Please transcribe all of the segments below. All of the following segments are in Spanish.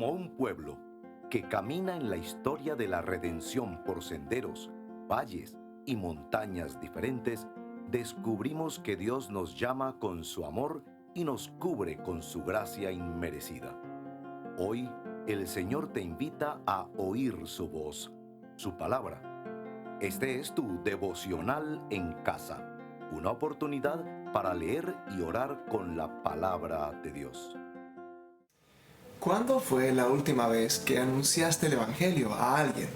Como un pueblo que camina en la historia de la redención por senderos, valles y montañas diferentes, descubrimos que Dios nos llama con su amor y nos cubre con su gracia inmerecida. Hoy, el Señor te invita a oír su voz, su palabra. Este es tu devocional en casa, una oportunidad para leer y orar con la palabra de Dios. ¿Cuándo fue la última vez que anunciaste el Evangelio a alguien?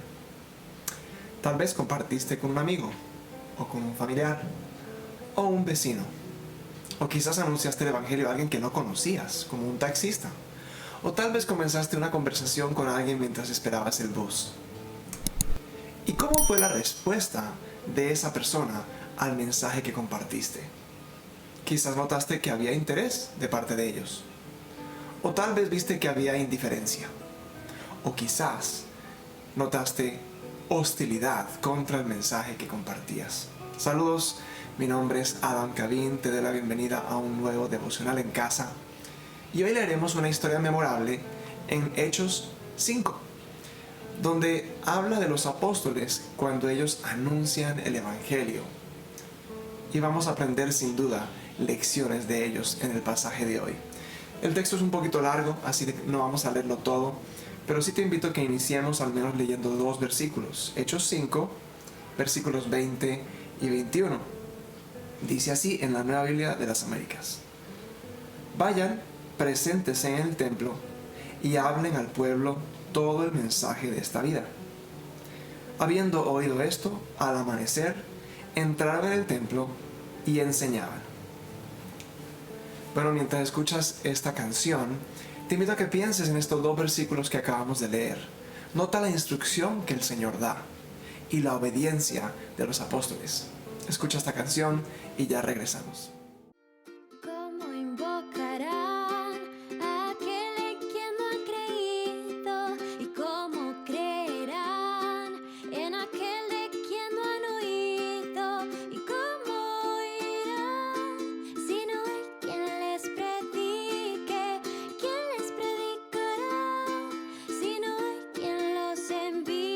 Tal vez compartiste con un amigo, o con un familiar, o un vecino. O quizás anunciaste el Evangelio a alguien que no conocías, como un taxista. O tal vez comenzaste una conversación con alguien mientras esperabas el bus. ¿Y cómo fue la respuesta de esa persona al mensaje que compartiste? Quizás notaste que había interés de parte de ellos. O tal vez viste que había indiferencia. O quizás notaste hostilidad contra el mensaje que compartías. Saludos, mi nombre es Adam Cabin, te doy la bienvenida a un nuevo devocional en casa. Y hoy leeremos una historia memorable en Hechos 5, donde habla de los apóstoles cuando ellos anuncian el Evangelio. Y vamos a aprender sin duda lecciones de ellos en el pasaje de hoy. El texto es un poquito largo, así que no vamos a leerlo todo, pero sí te invito a que iniciemos al menos leyendo 2 versículos. Hechos 5, versículos 20 y 21. Dice así en la Nueva Biblia de las Américas: Vayan, preséntense en el templo y hablen al pueblo todo el mensaje de esta vida. Habiendo oído esto, al amanecer, entraron en el templo y enseñaban. Bueno, mientras escuchas esta canción, te invito a que pienses en estos 2 versículos que acabamos de leer. Nota la instrucción que el Señor da y la obediencia de los apóstoles. Escucha esta canción y ya regresamos. ¿Cómo invocarán a aquel en quien no han creído? ¿Y cómo creerán en aquel de quien no han oído? ¿Y cómo oirán si no hay quien les predique? ¿Quién les predicará si no hay quien los envíe?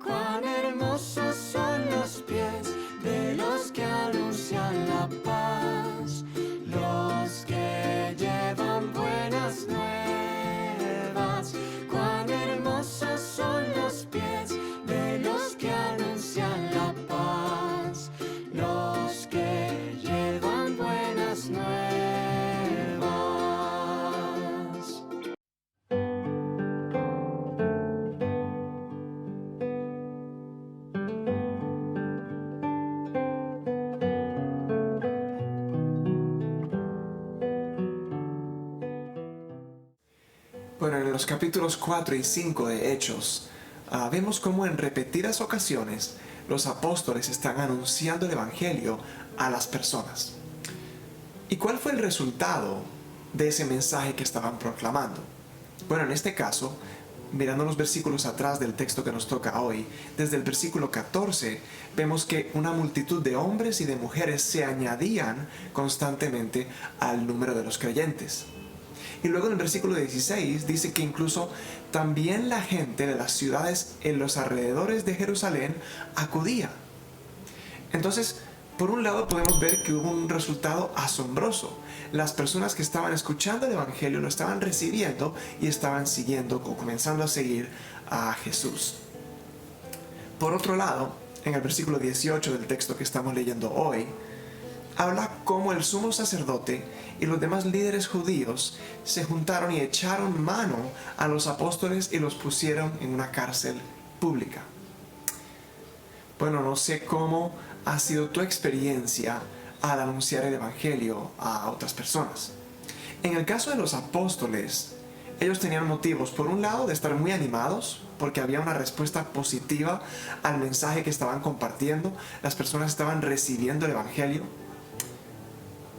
Cuán hermosos son los pies de los que anuncian la paz, los que llevan buenas nuevas. Cuán hermosos son los pies de los que anuncian la paz, los que llevan buenas nuevas. Bueno, en los capítulos 4 y 5 de Hechos, vemos cómo en repetidas ocasiones los apóstoles están anunciando el Evangelio a las personas. ¿Y cuál fue el resultado de ese mensaje que estaban proclamando? Bueno, en este caso, mirando los versículos atrás del texto que nos toca hoy, desde el versículo 14, vemos que una multitud de hombres y de mujeres se añadían constantemente al número de los creyentes. Y luego en el versículo 16 dice que incluso también la gente de las ciudades en los alrededores de Jerusalén acudía. Entonces, por un lado podemos ver que hubo un resultado asombroso. Las personas que estaban escuchando el Evangelio lo estaban recibiendo y estaban siguiendo o comenzando a seguir a Jesús. Por otro lado, en el versículo 18 del texto que estamos leyendo hoy, habla cómo el sumo sacerdote y los demás líderes judíos se juntaron y echaron mano a los apóstoles y los pusieron en una cárcel pública. Bueno, no sé cómo ha sido tu experiencia al anunciar el Evangelio a otras personas. En el caso de los apóstoles, ellos tenían motivos, por un lado, de estar muy animados, porque había una respuesta positiva al mensaje que estaban compartiendo, las personas estaban recibiendo el Evangelio.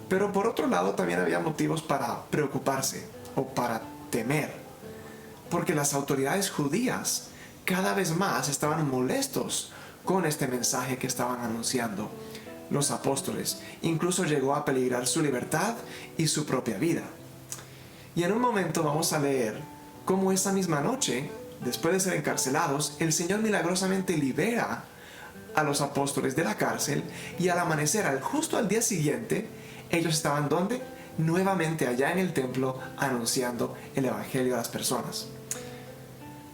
Pero por otro lado también había motivos para preocuparse o para temer, porque las autoridades judías cada vez más estaban molestos con este mensaje que estaban anunciando los apóstoles. Incluso llegó a peligrar su libertad y su propia vida. Y en un momento vamos a leer cómo esa misma noche, después de ser encarcelados, el Señor milagrosamente libera a los apóstoles de la cárcel, y al amanecer, justo al día siguiente, ellos estaban ¿dónde? Nuevamente allá en el templo anunciando el evangelio a las personas.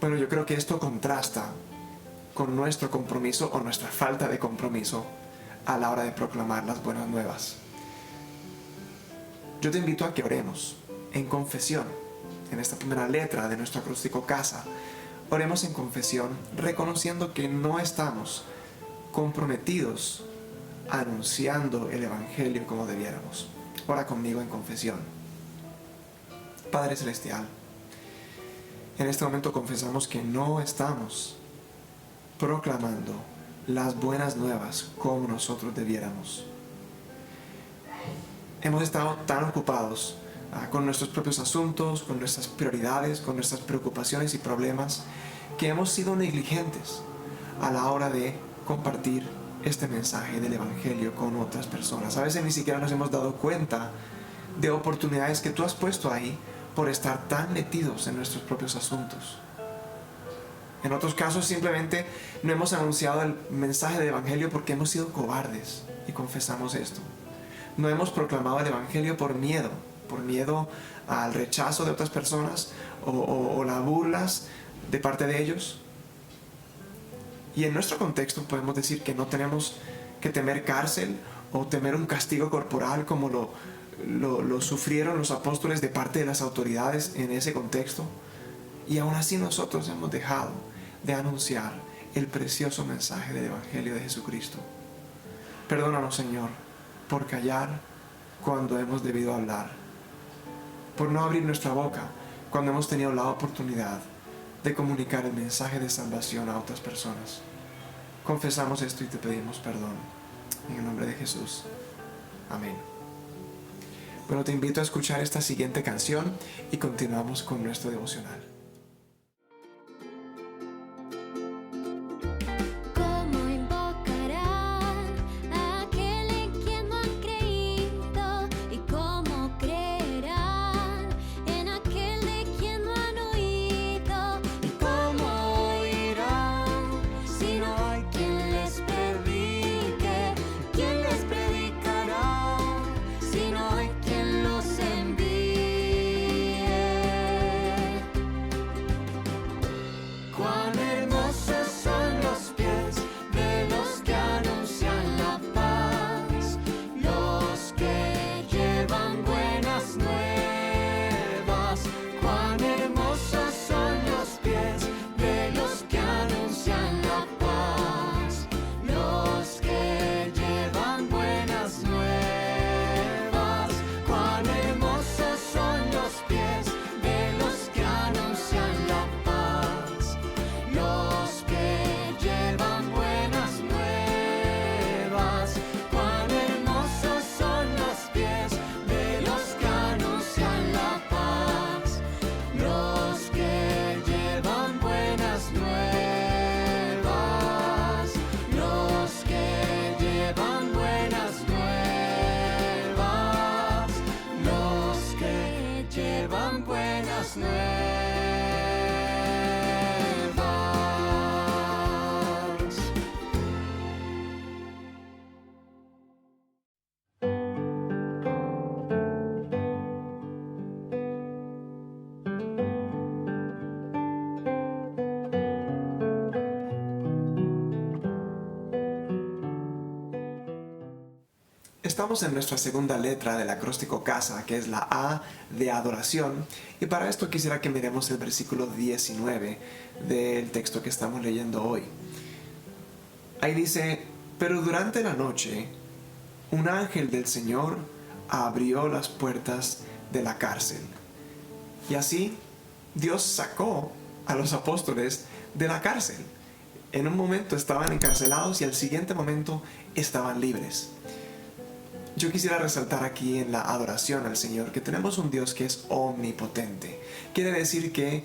Bueno, yo creo que esto contrasta con nuestro compromiso o nuestra falta de compromiso a la hora de proclamar las buenas nuevas. Yo te invito a que oremos en confesión, en esta primera letra de nuestro acróstico Casa. Oremos en confesión, reconociendo que no estamos comprometidos anunciando el evangelio como debiéramos. Ora conmigo en confesión. Padre Celestial, en este momento confesamos que no estamos proclamando las buenas nuevas como nosotros debiéramos. Hemos estado tan ocupados con nuestros propios asuntos, con nuestras prioridades, con nuestras preocupaciones y problemas, que hemos sido negligentes a la hora de compartir este mensaje del evangelio con otras personas. A veces ni siquiera nos hemos dado cuenta de oportunidades que tú has puesto ahí por estar tan metidos en nuestros propios asuntos. En otros casos simplemente no hemos anunciado el mensaje del evangelio porque hemos sido cobardes, y confesamos esto. No hemos proclamado el evangelio por miedo al rechazo de otras personas o las burlas de parte de ellos. Y en nuestro contexto podemos decir que no tenemos que temer cárcel o temer un castigo corporal como lo sufrieron los apóstoles de parte de las autoridades en ese contexto. Y aún así nosotros hemos dejado de anunciar el precioso mensaje del evangelio de Jesucristo. Perdónanos, Señor, por callar cuando hemos debido hablar, por no abrir nuestra boca cuando hemos tenido la oportunidad de comunicar el mensaje de salvación a otras personas. Confesamos esto y te pedimos perdón. En el nombre de Jesús. Amén. Bueno, te invito a escuchar esta siguiente canción y continuamos con nuestro devocional. Estamos en nuestra segunda letra del acróstico Casa, que es la A de adoración, y para esto quisiera que miremos el versículo 19 del texto que estamos leyendo hoy. Ahí dice: pero durante la noche un ángel del Señor abrió las puertas de la cárcel. Y así Dios sacó a los apóstoles de la cárcel. En un momento estaban encarcelados y al siguiente momento estaban libres. Yo quisiera resaltar aquí en la adoración al Señor que tenemos un Dios que es omnipotente. Quiere decir que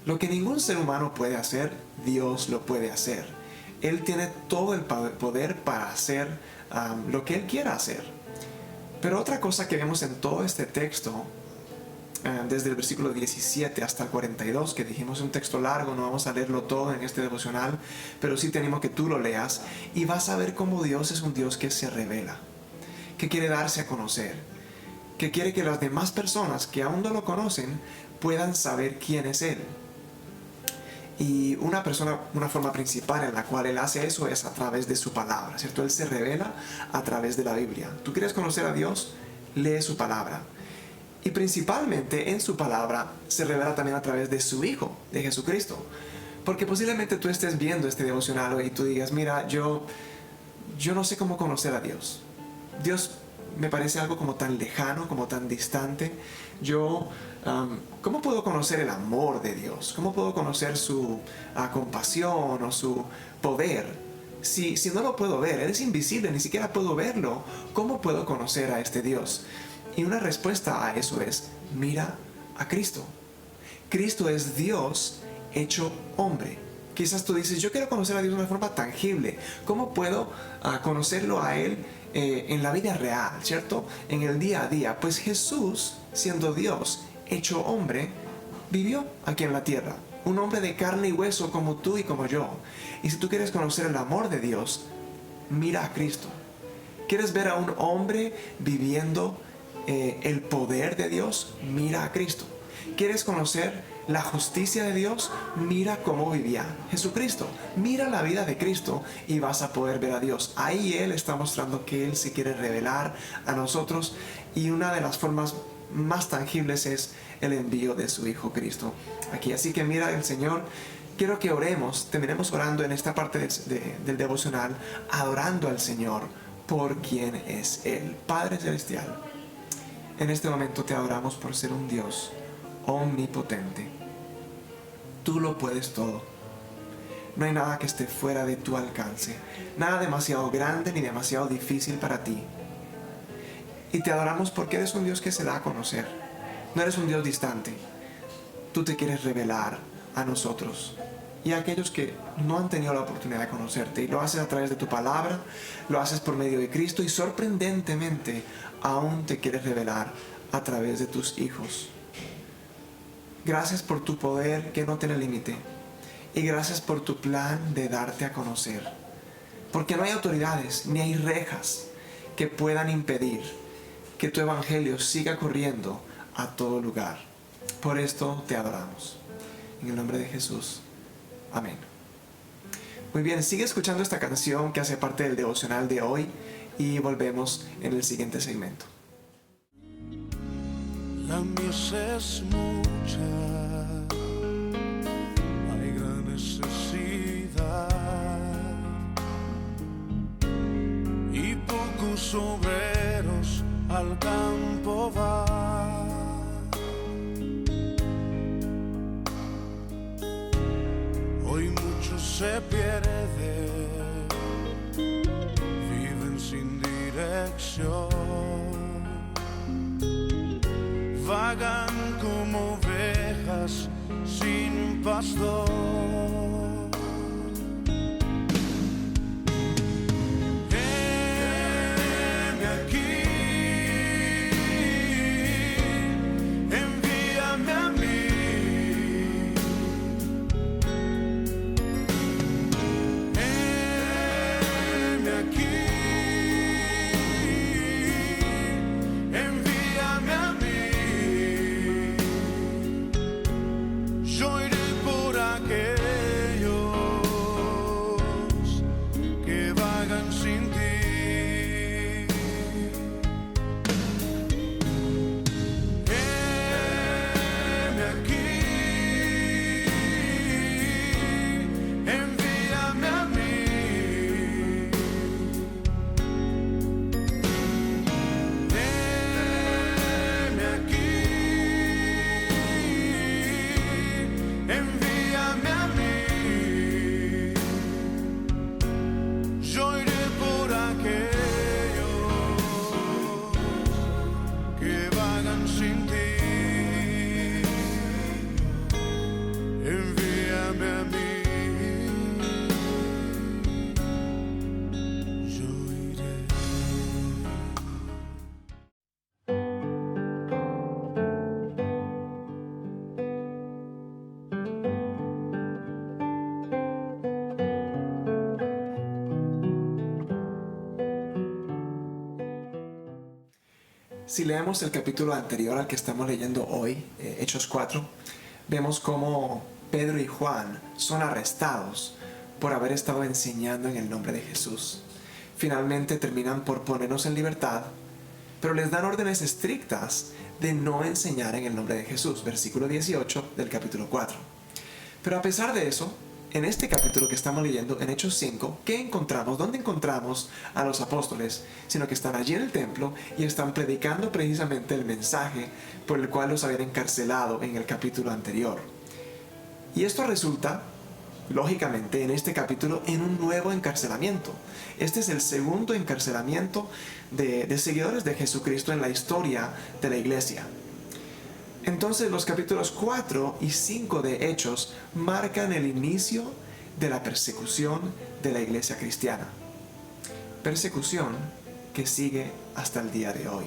lo que ningún ser humano puede hacer, Dios lo puede hacer. Él tiene todo el poder para hacer lo que Él quiera hacer. Pero otra cosa que vemos en todo este texto, desde el versículo 17 hasta el 42, que dijimos es un texto largo, no vamos a leerlo todo en este devocional, pero sí tenemos que tú lo leas y vas a ver cómo Dios es un Dios que se revela, que quiere darse a conocer, que quiere que las demás personas que aún no lo conocen puedan saber quién es Él. Y una forma principal en la cual Él hace eso es a través de su palabra, ¿cierto? Él se revela a través de la Biblia. ¿Tú quieres conocer a Dios? Lee su palabra. Y principalmente en su palabra se revela también a través de su Hijo, de Jesucristo. Porque posiblemente tú estés viendo este devocional y tú digas, mira, yo no sé cómo conocer a Dios. Dios me parece algo como tan lejano, como tan distante. ¿Cómo puedo conocer el amor de Dios? ¿Cómo puedo conocer su compasión o su poder? Si no lo puedo ver, Él es invisible, ni siquiera puedo verlo. ¿Cómo puedo conocer a este Dios? Y una respuesta a eso es, mira a Cristo. Cristo es Dios hecho hombre. Quizás tú dices, yo quiero conocer a Dios de una forma tangible. ¿Cómo puedo conocerlo a Él en la vida real, ¿cierto? En el día a día. Pues Jesús, siendo Dios hecho hombre, vivió aquí en la tierra. Un hombre de carne y hueso como tú y como yo. Y si tú quieres conocer el amor de Dios, mira a Cristo. ¿Quieres ver a un hombre viviendo el poder de Dios? Mira a Cristo. ¿Quieres conocer la justicia de Dios? Mira cómo vivía Jesucristo. Mira la vida de Cristo y vas a poder ver a Dios. Ahí Él está mostrando que Él se quiere revelar a nosotros, y una de las formas más tangibles es el envío de su Hijo Cristo aquí. Así que mira el Señor. Quiero que oremos, terminemos orando en esta parte del devocional, adorando al Señor por quien es Él. Padre Celestial, en este momento te adoramos por ser un Dios omnipotente. Tú lo puedes todo. No hay nada que esté fuera de tu alcance, nada demasiado grande ni demasiado difícil para ti. Y te adoramos porque eres un Dios que se da a conocer. No eres un Dios distante. Tú te quieres revelar a nosotros y a aquellos que no han tenido la oportunidad de conocerte, y lo haces a través de tu palabra, lo haces por medio de Cristo, y sorprendentemente aún te quieres revelar a través de tus hijos. Gracias por tu poder que no tiene límite, y gracias por tu plan de darte a conocer, porque no hay autoridades ni hay rejas que puedan impedir que tu evangelio siga corriendo a todo lugar. Por esto te adoramos. En el nombre de Jesús. Amén. Muy bien, sigue escuchando esta canción que hace parte del devocional de hoy, y volvemos en el siguiente segmento. La mies es mucha, hay gran necesidad y pocos obreros al campo van. Hoy muchos se pierden, viven sin dirección, vagan como ovejas sin pastor. Heme aquí, envíame a mí. Heme aquí, envíame a mí. Yo iré por aquel Si leemos el capítulo anterior al que estamos leyendo hoy, Hechos 4, vemos cómo Pedro y Juan son arrestados por haber estado enseñando en el nombre de Jesús. Finalmente terminan por ponernos en libertad, pero les dan órdenes estrictas de no enseñar en el nombre de Jesús, versículo 18 del capítulo 4. Pero a pesar de eso, en este capítulo que estamos leyendo, en Hechos 5, ¿qué encontramos? ¿Dónde encontramos a los apóstoles? Sino que están allí en el templo y están predicando precisamente el mensaje por el cual los habían encarcelado en el capítulo anterior. Y esto resulta, lógicamente, en este capítulo, en un nuevo encarcelamiento. Este es el segundo encarcelamiento de seguidores de Jesucristo en la historia de la iglesia. Entonces los capítulos 4 y 5 de Hechos marcan el inicio de la persecución de la iglesia cristiana. Persecución que sigue hasta el día de hoy.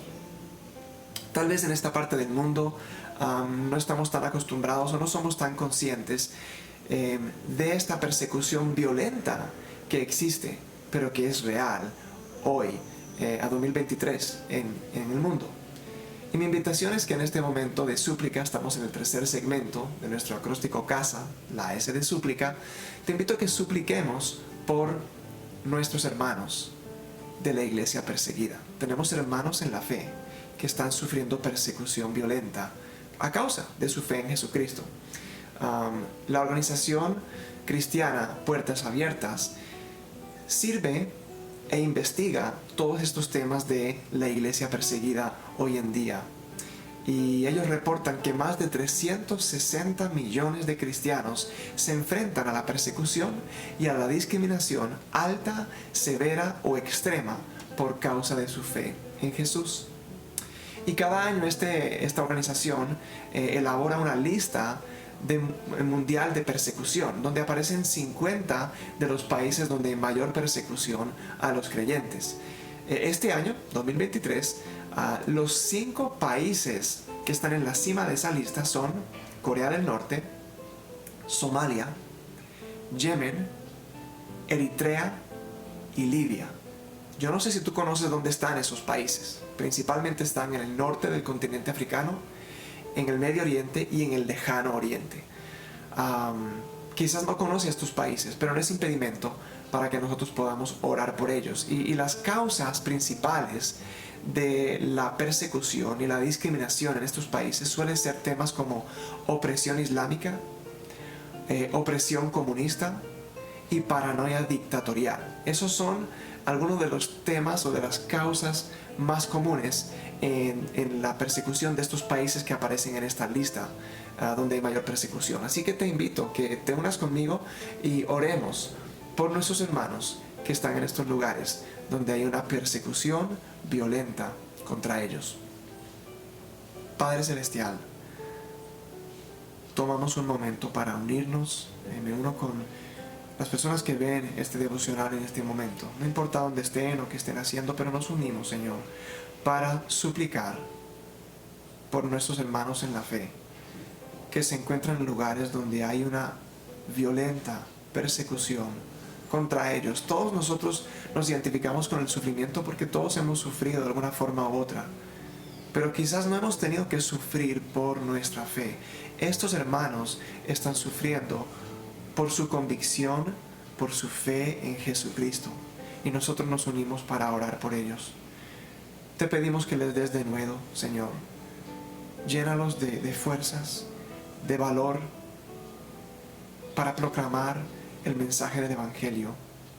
Tal vez en esta parte del mundo no estamos tan acostumbrados o no somos tan conscientes de esta persecución violenta que existe, pero que es real hoy, a 2023, en el mundo. Y mi invitación es que en este momento de súplica, estamos en el tercer segmento de nuestro acróstico Casa, la S de súplica, te invito a que supliquemos por nuestros hermanos de la iglesia perseguida. Tenemos hermanos en la fe que están sufriendo persecución violenta a causa de su fe en Jesucristo. La organización cristiana Puertas Abiertas sirve e investiga todos estos temas de la iglesia perseguida hoy en día. Y ellos reportan que más de 360 millones de cristianos se enfrentan a la persecución y a la discriminación alta, severa o extrema por causa de su fe en Jesús. Y cada año esta organización elabora una lista mundial de persecución, donde aparecen 50 de los países donde hay mayor persecución a los creyentes. Este año, 2023, los 5 países que están en la cima de esa lista son Corea del Norte, Somalia, Yemen, Eritrea y Libia. Yo no sé si tú conoces dónde están esos países. Principalmente están en el norte del continente africano, en el Medio Oriente y en el Lejano Oriente. Quizás no conoces estos países, pero no es impedimento para que nosotros podamos orar por ellos. Y las causas principales de la persecución y la discriminación en estos países suelen ser temas como opresión islámica, opresión comunista y paranoia dictatorial. Esos son algunos de los temas o de las causas más comunes en la persecución de estos países que aparecen en esta lista donde hay mayor persecución. Así que te invito a que te unas conmigo y oremos por nuestros hermanos que están en estos lugares donde hay una persecución violenta contra ellos. Padre Celestial, tomamos un momento para unirnos. Me uno con las personas que ven este devocional en este momento, no importa dónde estén o qué estén haciendo, pero nos unimos, Señor, para suplicar por nuestros hermanos en la fe, que se encuentran en lugares donde hay una violenta persecución contra ellos. Todos nosotros nos identificamos con el sufrimiento porque todos hemos sufrido de alguna forma u otra, pero quizás no hemos tenido que sufrir por nuestra fe. Estos hermanos están sufriendo por su convicción, por su fe en Jesucristo. Y nosotros nos unimos para orar por ellos. Te pedimos que les des de nuevo, Señor. Llénalos de fuerzas, de valor, para proclamar el mensaje del Evangelio.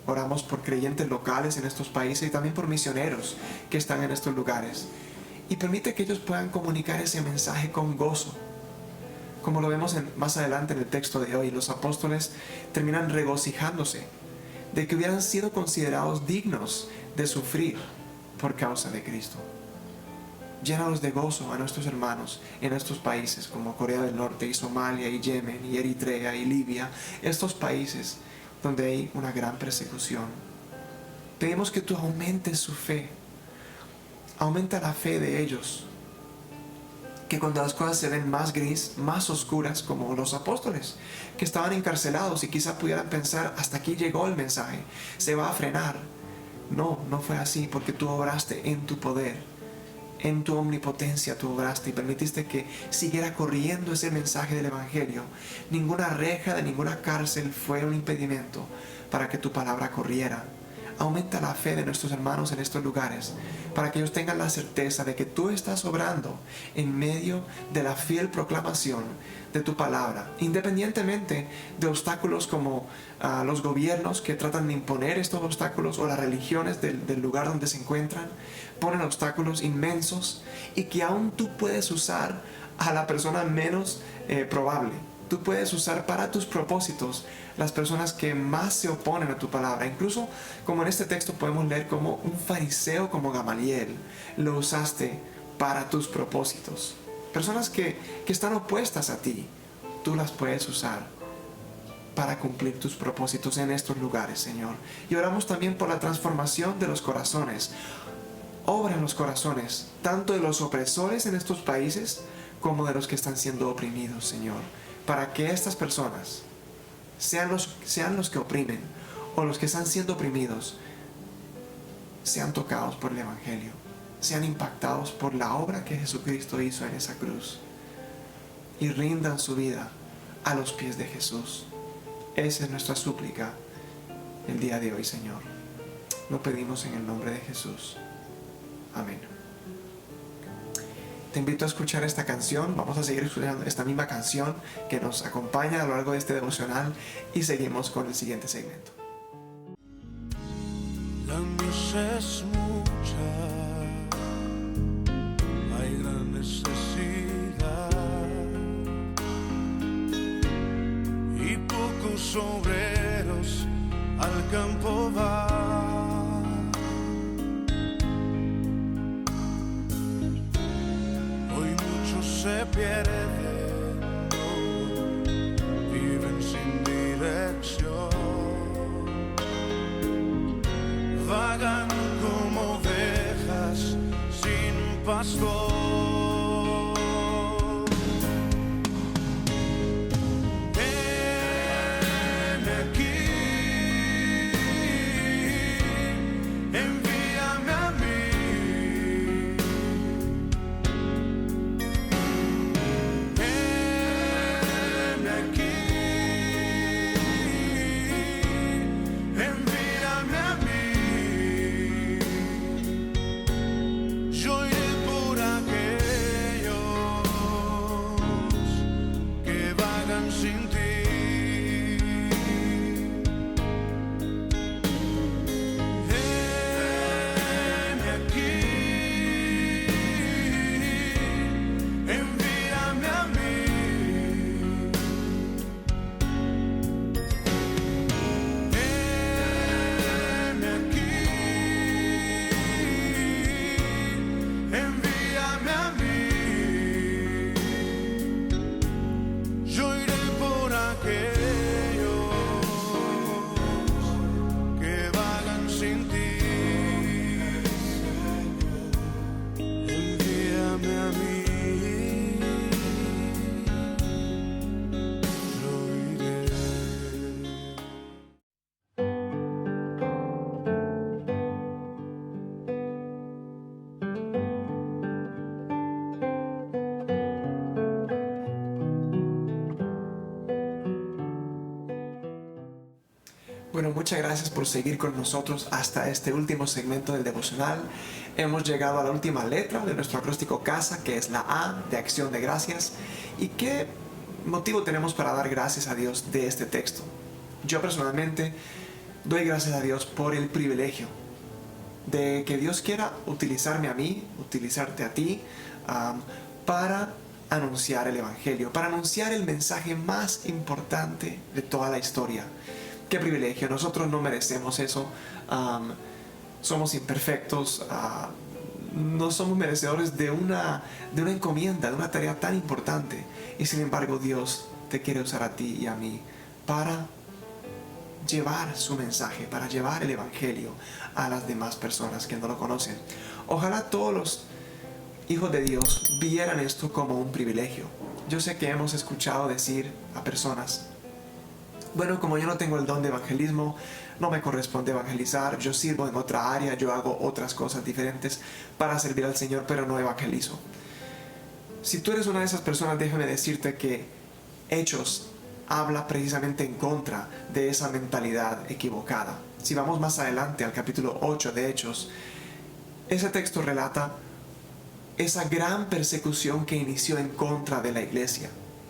Oramos por creyentes locales en estos países y también por misioneros que están en estos lugares. Y permite que ellos puedan comunicar ese mensaje con gozo. Como lo vemos más adelante en el texto de hoy, los apóstoles terminan regocijándose de que hubieran sido considerados dignos de sufrir por causa de Cristo. Llénalos de gozo a nuestros hermanos en estos países como Corea del Norte y Somalia y Yemen y Eritrea y Libia, estos países donde hay una gran persecución. Pedimos que tú aumentes su fe, aumenta la fe de ellos, que cuando las cosas se ven más gris, más oscuras, como los apóstoles que estaban encarcelados y quizá pudieran pensar, hasta aquí llegó el mensaje, se va a frenar. No fue así, porque tú obraste en tu poder En tu omnipotencia tú obraste y permitiste que siguiera corriendo ese mensaje del Evangelio. Ninguna reja de ninguna cárcel fue un impedimento para que tu palabra corriera. Aumenta la fe de nuestros hermanos en estos lugares, para que ellos tengan la certeza de que tú estás obrando en medio de la fiel proclamación de tu palabra, independientemente de obstáculos como los gobiernos que tratan de imponer estos obstáculos, o las religiones del lugar donde se encuentran, ponen obstáculos inmensos, y que aún tú puedes usar a la persona menos probable. Tú puedes usar para tus propósitos las personas que más se oponen a tu palabra. Incluso, como en este texto podemos leer, como un fariseo como Gamaliel lo usaste para tus propósitos. Personas que están opuestas a ti, tú las puedes usar para cumplir tus propósitos en estos lugares, Señor. Y oramos también por la transformación de los corazones. Obra en los corazones, tanto de los opresores en estos países como de los que están siendo oprimidos, Señor, para que estas personas, sean los que oprimen o los que están siendo oprimidos, sean tocados por el Evangelio, sean impactados por la obra que Jesucristo hizo en esa cruz y rindan su vida a los pies de Jesús. Esa es nuestra súplica el día de hoy, Señor. Lo pedimos en el nombre de Jesús. Amén. Te invito a escuchar esta canción. Vamos a seguir escuchando esta misma canción que nos acompaña a lo largo de este devocional, y seguimos con el siguiente segmento. La mies es mucha, hay gran necesidad y pocos obreros al campo van. Hoy muchos se pierden, viven sin dirección, vagan como ovejas sin pastor. Heme aquí, envíame a mí. Heme aquí, envíame a mí. Yo iré por aquellos que vagan sin ti. Heme aquí, envíame a mí. Heme aquí, envíame a mí. Yo iré por aquellos que vagan sin ti. Envíame a mí. Yo iré. Bueno, muchas gracias por seguir con nosotros hasta este último segmento del devocional. Hemos llegado a la última letra de nuestro acróstico CASA, que es la A de Acción de Gracias. ¿Y qué motivo tenemos para dar gracias a Dios de este texto? Yo personalmente doy gracias a Dios por el privilegio de que Dios quiera utilizarme a mí, utilizarte a ti, para anunciar el Evangelio, para anunciar el mensaje más importante de toda la historia. ¡Qué privilegio! Nosotros no merecemos eso. Somos imperfectos. No somos merecedores de una encomienda, de una tarea tan importante. Y sin embargo, Dios te quiere usar a ti y a mí para llevar su mensaje, para llevar el Evangelio a las demás personas que no lo conocen. Ojalá todos los hijos de Dios vieran esto como un privilegio. Yo sé que hemos escuchado decir a personas: bueno, como yo no tengo el don de evangelismo, no me corresponde evangelizar, yo sirvo en otra área, yo hago otras cosas diferentes para servir al Señor, pero no evangelizo. Si tú eres una de esas personas, déjame decirte que Hechos habla precisamente en contra de esa mentalidad equivocada. Si vamos más adelante al capítulo 8 de Hechos, ese texto relata esa gran persecución que inició en contra de la iglesia.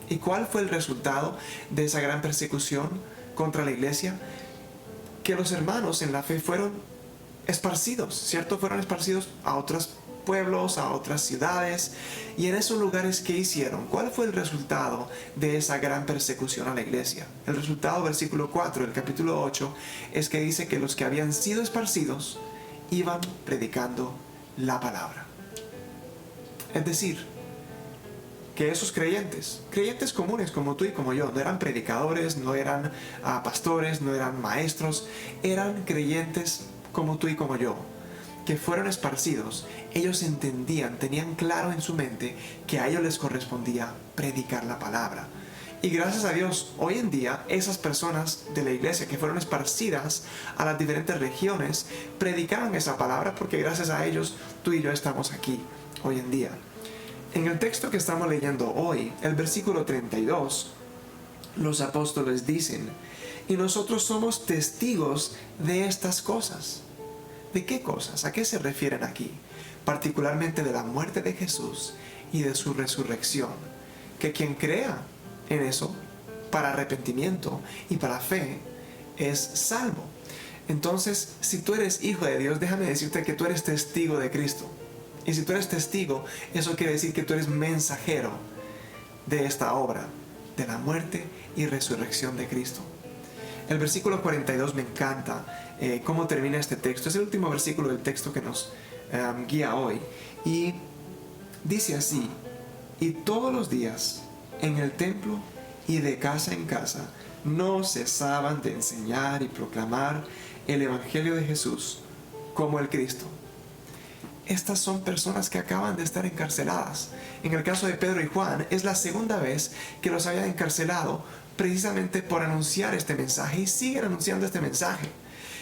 ¿Y cuál fue el resultado de esa gran persecución contra la iglesia? Que los hermanos en la fe fueron esparcidos, ¿cierto? Fueron esparcidos a otros pueblos, a otras ciudades. Y en esos lugares, ¿qué hicieron? ¿Cuál fue el resultado de esa gran persecución a la iglesia? El resultado, versículo 4 del capítulo 8, es que dice que los que habían sido esparcidos iban predicando la palabra. Es decir, que esos creyentes comunes como tú y como yo, no eran predicadores, no eran pastores, no eran maestros, eran creyentes como tú y como yo, que fueron esparcidos. Ellos entendían, tenían claro en su mente que a ellos les correspondía predicar la palabra. Y gracias a Dios, hoy en día, esas personas de la iglesia que fueron esparcidas a las diferentes regiones, predicaron esa palabra porque gracias a ellos, tú y yo estamos aquí hoy en día. En el texto que estamos leyendo hoy, el versículo 32, los apóstoles dicen, y nosotros somos testigos de estas cosas. ¿De qué cosas? ¿A qué se refieren aquí? Particularmente de la muerte de Jesús y de su resurrección. Que quien crea en eso, para arrepentimiento y para fe, es salvo. Entonces, si tú eres hijo de Dios, déjame decirte que tú eres testigo de Cristo. Y si tú eres testigo, eso quiere decir que tú eres mensajero de esta obra, de la muerte y resurrección de Cristo. El versículo 42 me encanta cómo termina este texto. Es el último versículo del texto que nos guía hoy. Y dice así, y todos los días en el templo y de casa en casa no cesaban de enseñar y proclamar el Evangelio de Jesús como el Cristo. Estas son personas que acaban de estar encarceladas. En el caso de Pedro y Juan, es la segunda vez que los habían encarcelado precisamente por anunciar este mensaje, y siguen anunciando este mensaje.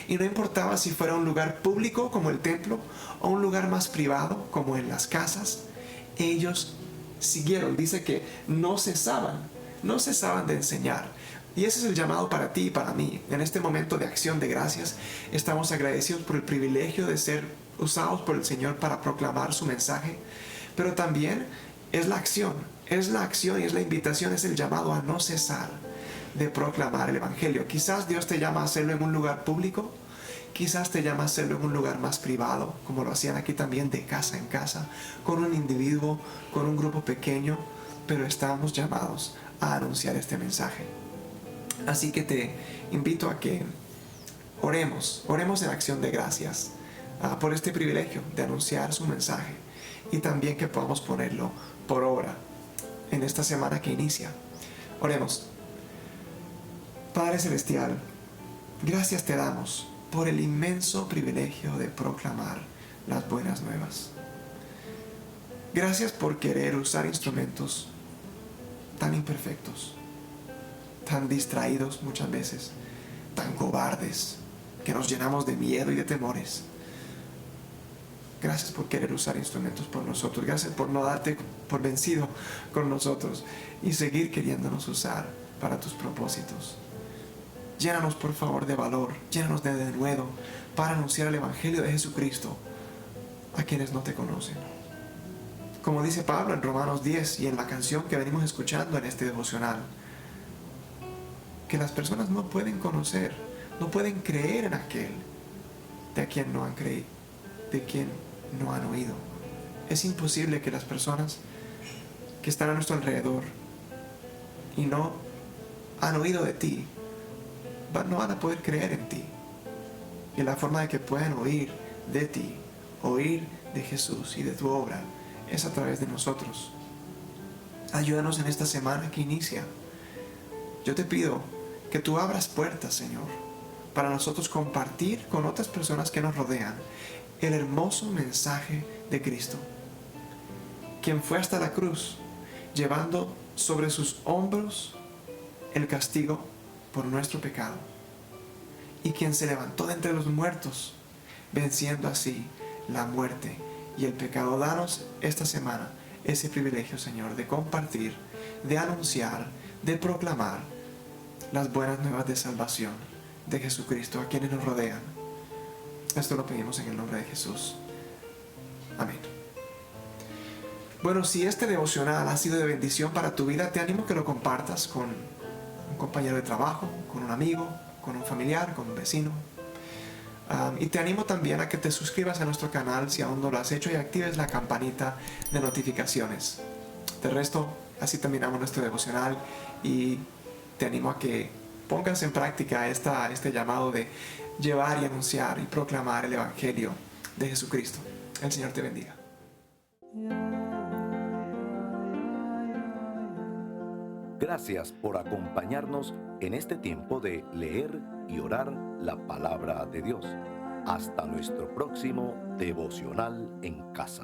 Y no importaba si fuera un lugar público como el templo o un lugar más privado como en las casas, ellos siguieron. Dice que no cesaban de enseñar. Y ese es el llamado para ti y para mí. En este momento de acción de gracias, estamos agradecidos por el privilegio de ser usados por el Señor para proclamar su mensaje, pero también es la acción y es la invitación, es el llamado a no cesar de proclamar el Evangelio. Quizás Dios te llama a hacerlo en un lugar público, quizás te llama a hacerlo en un lugar más privado, como lo hacían aquí también, de casa en casa, con un individuo, con un grupo pequeño, pero estamos llamados a anunciar este mensaje. Así que te invito a que oremos en acción de gracias por este privilegio de anunciar su mensaje, y también que podamos ponerlo por obra en esta semana que inicia. Oremos. Padre Celestial, gracias te damos por el inmenso privilegio de proclamar las buenas nuevas. Gracias por querer usar instrumentos tan imperfectos, tan distraídos muchas veces, tan cobardes, que nos llenamos de miedo y de temores. Gracias por querer usar instrumentos por nosotros. Gracias por no darte por vencido con nosotros y seguir queriéndonos usar para tus propósitos. Llénanos por favor de valor, llénanos de denuedo para anunciar el Evangelio de Jesucristo a quienes no te conocen. Como dice Pablo en Romanos 10 y en la canción que venimos escuchando en este devocional, que las personas no pueden conocer, no pueden creer en aquel de quien no han creído, de quien no han oído. Es imposible que las personas que están a nuestro alrededor y no han oído de ti, no van a poder creer en ti. Y la forma de que puedan oír de ti, oír de Jesús y de tu obra, es a través de nosotros. Ayúdanos en esta semana que inicia. Yo te pido que tú abras puertas, Señor, para nosotros compartir con otras personas que nos rodean el hermoso mensaje de Cristo, quien fue hasta la cruz, llevando sobre sus hombros el castigo por nuestro pecado, y quien se levantó de entre los muertos, venciendo así la muerte y el pecado. Danos esta semana ese privilegio, Señor, de compartir, de anunciar, de proclamar las buenas nuevas de salvación de Jesucristo a quienes nos rodean. Esto lo pedimos en el nombre de Jesús. Amén. Bueno, si este devocional ha sido de bendición para tu vida, te animo que lo compartas con un compañero de trabajo, con un amigo, con un familiar, con un vecino. Y te animo también a que te suscribas a nuestro canal si aún no lo has hecho y actives la campanita de notificaciones. De resto, así terminamos nuestro devocional y te animo a que pongas en práctica este llamado de llevar y anunciar y proclamar el Evangelio de Jesucristo. El Señor te bendiga. Gracias por acompañarnos en este tiempo de leer y orar la palabra de Dios. Hasta nuestro próximo devocional en casa.